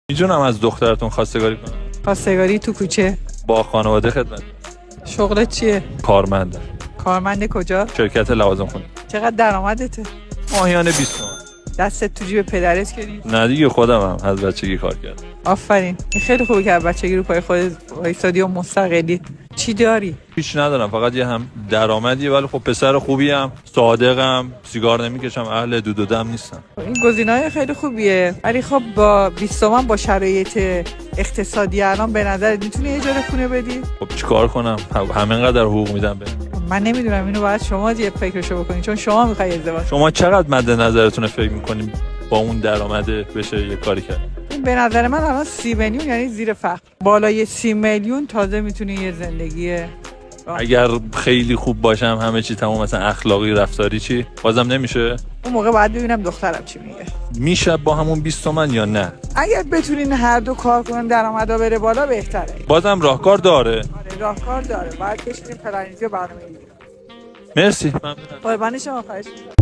میتونم از دخترتون خواستگاری کنم؟ خواستگاری تو کوچه. با خانواده خدمت. شغلت چیه؟ کارمندم. کارمند کجا؟ شرکت لوازم خونه. چقدر درآمدته؟ ماهیانه 20 تومن. دستت تو جیب پدرت کردی؟ نه دیگه خودم هم از بچگی کار کردم. آفرین. این خیلی خوبه که از بچگی رو پای خودت وایسادی و مستقلی. چی داری؟ هیچ ندارم، فقط یه هم درآمدیه، ولی خب پسر خوبیم، صادقم، سیگار نمیکشم، اهل دود و دم نیستم. این گزینه‌های خیلی خوبیه، ولی خب با 20 تومن با شرایط اقتصادی الان به نظر میتونی اجاره خونه بدی؟ خب چیکار کنم؟ همینقدر حقوق میدم به من نمیدونم، اینو باید شما یه فکرشو بکنید، چون شما میخوای ازدواج. شما چقدر مد نظرتونه فکر میکنیم با اون درآمده بشه یه کاری کرد؟ به نظر من الان 30 میلیون یعنی زیر فقر. بالای 30 میلیون تازه میتونی یه زندگی اگر خیلی خوب باشم همه چی تمام، مثلا اخلاقی رفتاری چی بازم نمیشه؟ اون موقع باید ببینم دخترم چی میگه. میشه با همون 20 تومن یا نه؟ اگر بتونین هر دو کار کنن درآمدا بره بالا بهتره. بازم راهکار داره. آره راهکار داره، باید بشینیم پلنیزی و برنامه‌ریزی. مرسی. ممنونم. قربان شما، خواهش می‌کنم.